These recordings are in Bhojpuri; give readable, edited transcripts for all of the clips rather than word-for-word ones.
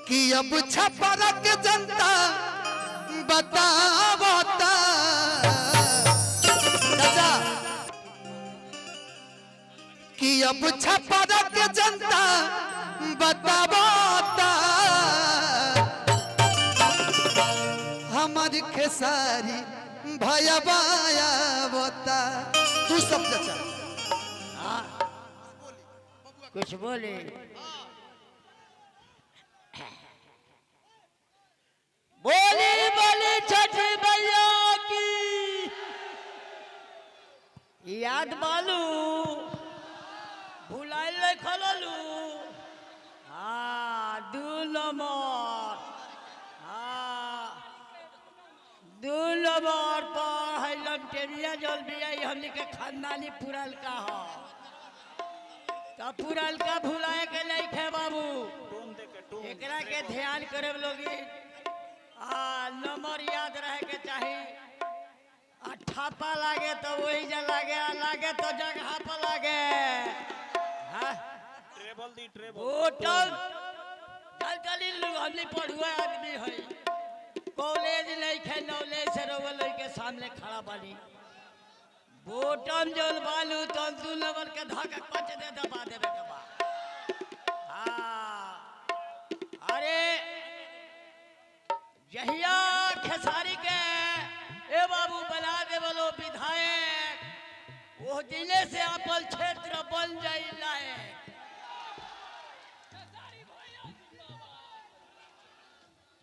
कि अब छपरा के जनता बतावता चाचा कि अब छपरा के जनता बतावता हमारी खेसारी भया बाया बता तू सब चाचा कुछ बोले बोली बोली छठी मैया की याद बालू भुलाइल खललू हाँ 2 नंबर हाँ 2 नंबर पर है लमटेरिया जल भी आई हमने के खानदानी पुरल का हो तो पुरल का भुलाए के नहीं थे बाबू एकरा के ध्यान करे लोगी नंबर याद रहे के चाहिए ठप्पा लागे तो वही जगह लागे तो जगह पर लागे ट्रेबल दी ट्रेबल होटल चल हमने पढ़ुआ आदमी है कॉलेज नहीं खे नॉलेज से रोवल के सामने खड़ा बानी बोटम जोन बालू तो 2 नंबर के धाका कच दे दबा देवे के बा अरे जहिया खेसारी के ए बाबू बना दे बोलो विधायक वो जिले से अपन क्षेत्र बन जाई लायक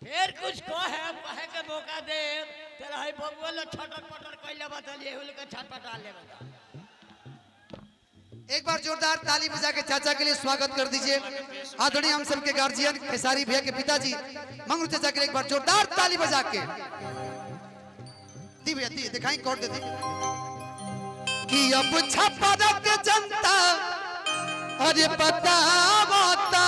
फिर कुछ कहे के मौका दे तेरा है बबुआ लो छटर पटर कइले बतलिए हुल के छटपटा ले बता एक बार जोरदार ताली बजा के चाचा के लिए स्वागत कर दीजिए आदरणीय हम सबके गार्जियन खेसारी भैया के पिताजी मंगरू चाचा के लिए एक बार जोरदार ताली बजा के दी भैया दी दिखाई कोड दे दी कि अब छपरा के जनता अरे पता बता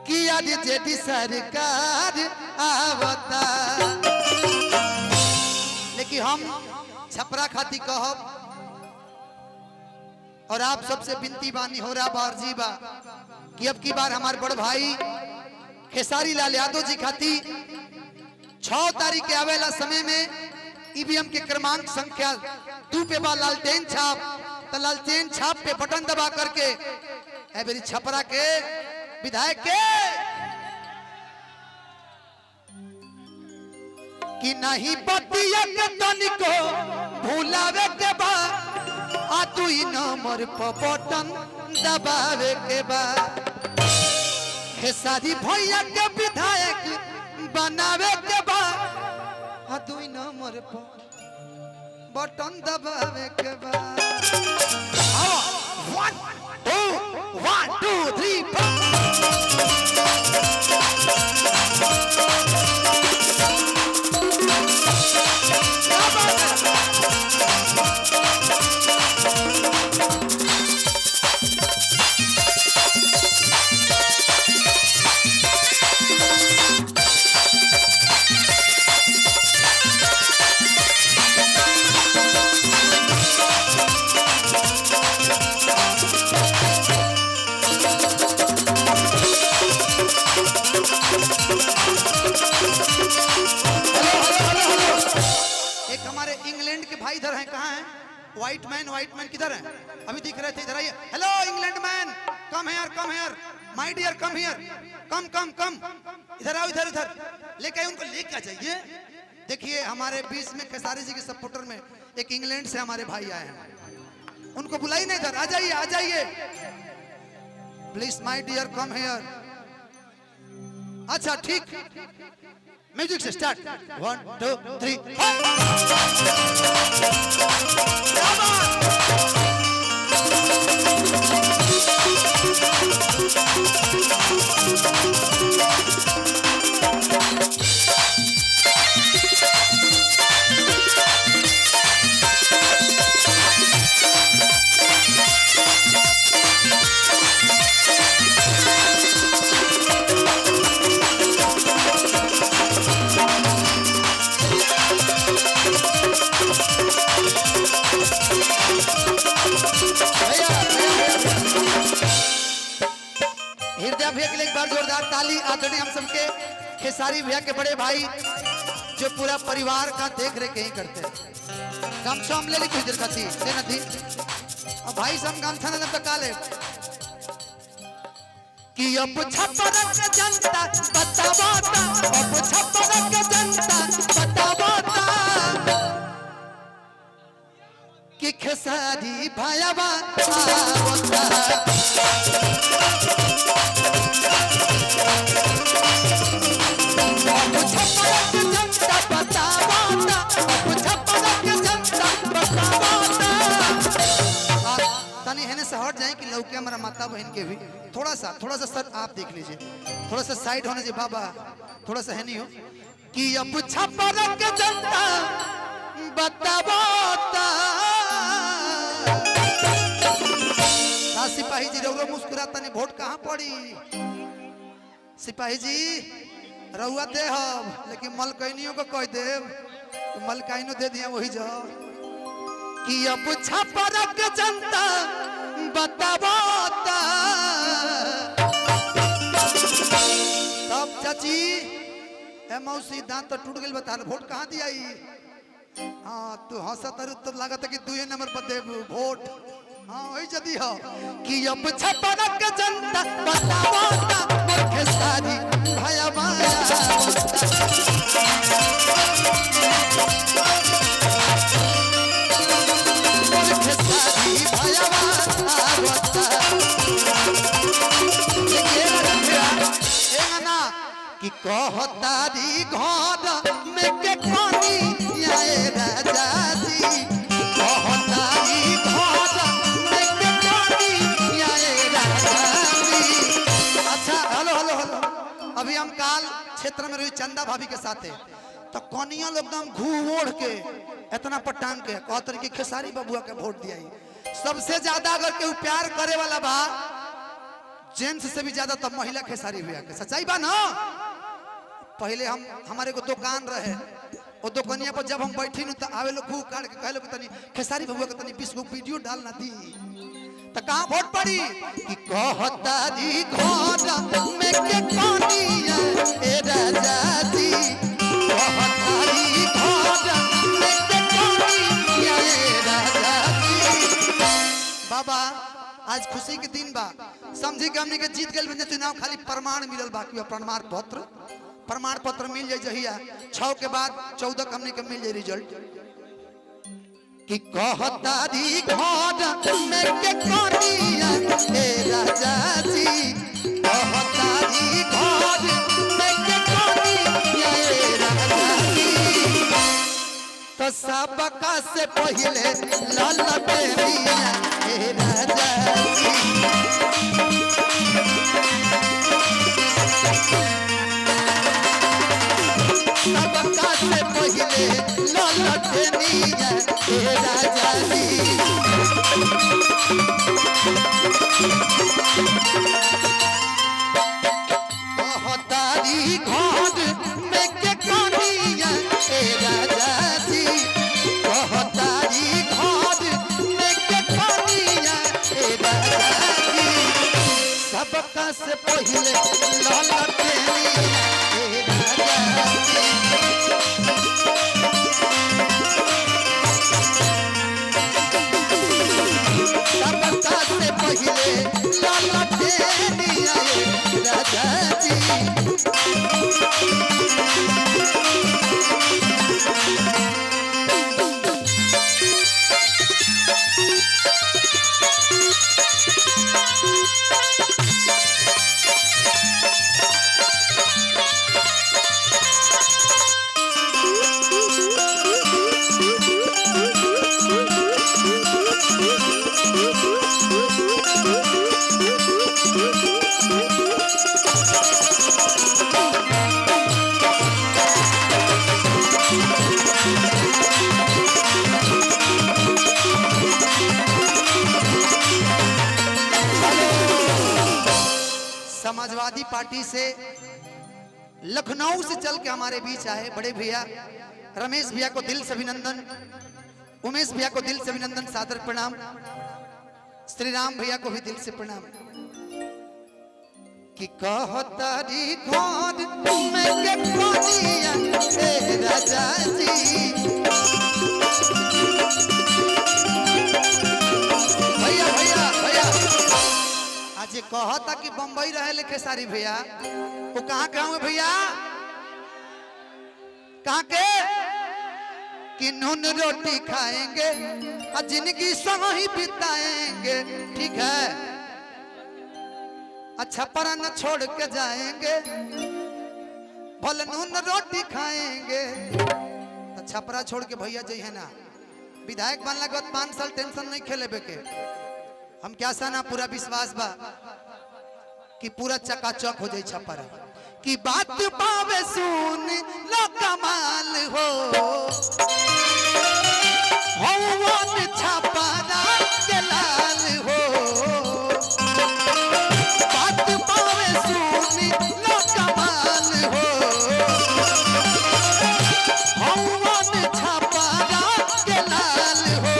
कि आज जेडी सरकार आवता लेकिन हम छपरा खाती कहब और आप सबसे विनती बानी हो रहा बारजी बा कि अब की बार हमारे बड़ भाई खेसारी लाल यादव जी खाती 6 तारीख के आवेला समय में ईवीएम के क्रमांक संख्या 2 पे बा लालटेन छाप तो लालटेन छाप पे बटन दबा करके मेरी छपरा के विधायक के कि नहीं बतिया के तनिको भूलावे के बा आ 2 नंबर पर बटन दबावे के बा खेसारी भैया के विधायक बनावे के बा आ 2 नंबर पर बटन दबावे के बा 1 2 3 इधर हैं कहाँ हैं व्हाइट मैन किधर है अभी दिख रहे थे इधर आइए hello England man come here my dear come here come इधर आओ इधर लेके उनको लेके आ जाइए देखिए हमारे बीच में खेसारी जी के सपोर्टर में एक इंग्लैंड से हमारे भाई आए हैं उनको बुलाइए ना इधर आ जाइए please my dear come here अच्छा ठीक म्यूजिक से स्टार्ट 1 2 3 Thank you. हृदय भैया के लिए एक बार जोरदार ताली। आदरणीय हम सबके खेसारी भैया के बड़े भाई जो पूरा परिवार का देख रेख यही करते हैं। गमछा हम ले ली कुछ देर खाती लेना थी अब भाई सब गमछा न तक काले कि अब छप्पर के जनता बतावाता, अब छप्पर के जनता बतावाता कि खेसारी भायावा आवता। से हट जाए कि लौके हमारा माता बहन के भी थोड़ा सा सर आप देख लीजिए, थोड़ा सा साइड होने से बाबा थोड़ा सा है नहीं हो कि अब छप्पर के जनता बतावाता। सिपाही जी रउआ मुस्कुराता नहीं, वोट कहाँ पड़ी सिपाही जी रउआ दे हम लेकिन मलकैनियों को कह देव मलकाइनो दे दिया वही जो कि अब छप्पर के जनता बतावाता। तब चाची ए मौसी दांत तो टूट गई बता वोट कहाँ दिया हाँ तू हंसत तो लागत कि 2 नंबर पर देव वोट हाँ वही जदी हो कि अब छप्पर के जनता बतावाता खेसारी भायावा कि कहतारी घर में के पानी आए राजा जी, कहतारी घर में के पानी आए राजा जी। अच्छा हेलो हेलो हेलो अभी हम काल क्षेत्र में रही चंदा भाभी के साथ है तो कनिया लोग एकदम घू ओढ़ के इतना पटांग के कहते कि खेसारी बबुआ के वोट दिया। सबसे ज्यादा अगर केहू प्यार करे वाला बा जेंट्स से भी ज्यादा तब महिला खेसारी भैया के सच्चाई बा ना। पहले हम हमारे को दुकान रहे वो दुकानिया पर जब हम बैठी न तो आवे लोग खूब काट के कहे लोग तनी खेसारी बबुआ के तनी 20 गो वीडियो डालना दी तो कहां वोट पड़ी कि कहतारी घर में के पानी ए राजा जी, कहतारी घर में के पानी ए राजा जी। बाबा आज खुशी के दिन बा समझी के हमनी के जीत गए चुनाव खाली प्रमाण मिलल बाकी प्रमाण पत्र मिल जाए जहिया 6 के बाद 14 हमनी के मिल जाए रिजल्ट कि कहतारी घर में के कनिया ए राजा जी, कहतारी घर में के कनिया ए राजा जी। तो सबका से पहले लाल बेरिया ए राजा जी। सबका से पहले लाल बेरिया ए राजा जी। कहतारी घर में के कनिया ए राजा जी, कहतारी घर में के कनिया ए राजा जी। सबका से पहले लाल बेरिया ए राजा जी। सबका से पहले लाल बेरिया ए राजा जी। समाजवादी पार्टी से लखनऊ से चल के हमारे बीच आए बड़े भैया रमेश भैया को दिल से अभिनंदन, उमेश भैया को दिल से अभिनंदन, सादर प्रणाम। श्री राम भैया को भी दिल से प्रणाम। कि कहतारी घर में के कोनिया ए राजा जी, भैया भैया भैया आज कहता कि बम्बई रहे ले खेसारी भैया, वो कहाँ के हुए भैया, कहाँ के? कि नून रोटी खाएंगे और जिंदगी संग ही बिताएंगे, ठीक है, अच्छा पर न छोड़ के जाएंगे, भले नून रोटी खाएंगे। तो छपरा छोड़ के भैया जी है ना, विधायक बनला के बाद 5 साल टेंशन नहीं खेले के। हम क्या साना पूरा विश्वास बा कि पूरा चकाचक हो जाए छपरा। कि बात पावे सुन लो कमाल हो, हवन छपरा के लाल हो। बात पावे सुन लो कमाल हो, हवन छपरा के लाल हो।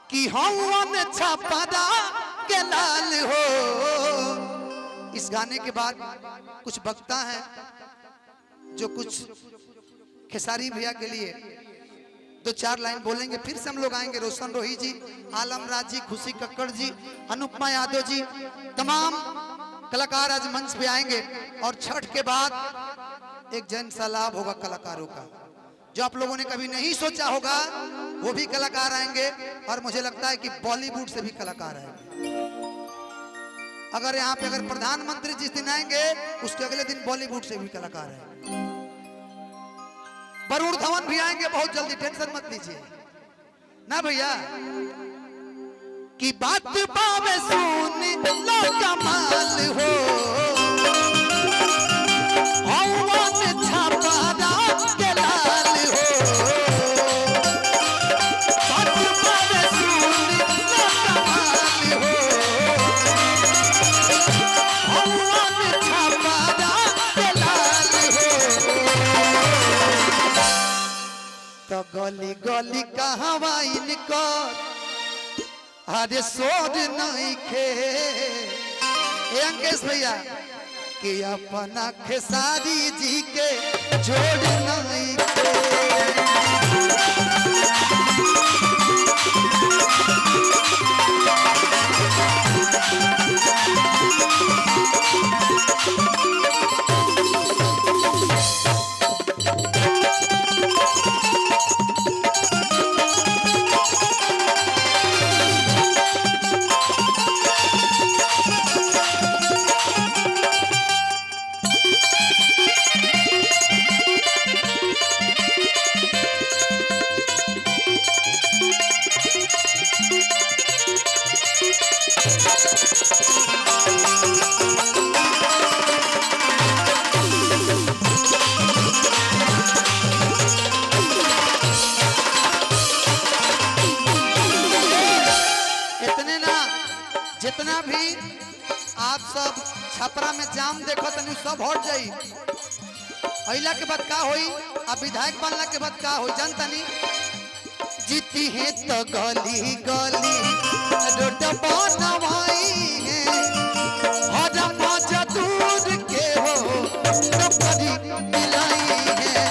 कि हवन छपरा के लाल हो। इस गाने के बाद कुछ वक्ता हैं जो कुछ खेसारी भैया के लिए 2-4 लाइन बोलेंगे, फिर से हम लोग आएंगे। रोशन रोही जी, आलम राज जी, खुशी कक्कड़ जी, अनुपमा यादव जी, तमाम कलाकार आज मंच पे आएंगे। और छठ के बाद एक जन सलाब होगा कलाकारों का, जो आप लोगों ने कभी नहीं सोचा होगा, वो भी कलाकार आएंगे। और मुझे लगता है कि बॉलीवुड से भी कलाकार आएंगे। अगर यहाँ पे अगर प्रधानमंत्री जिस दिन आएंगे, उसके अगले दिन बॉलीवुड से भी कलाकार आएंगे। वरुण धवन भी आएंगे बहुत जल्दी, टेंशन मत लीजिए ना भैया। कि बात पावे सुन लो कमाल हो, हवन छपरा के लाल हो। बात पावे सुन लो कमाल हो, हवन छपरा के लाल हो। तो गली गली कहवा इनकर अरे सोर नहीं खे। अंकेश भैया कि अपना खेसारी जी के जोड़ नहीं खे। जितना भी आप सब छपरा में जाम देखो तनी सब हट जाई। अइला के बाद का होई, अब विधायक बनला के बाद का होई जानता नहीं। जीती है तो गली गली रोड बनवाई है, हर मजा दूर के हो नौकरी दिलाई है।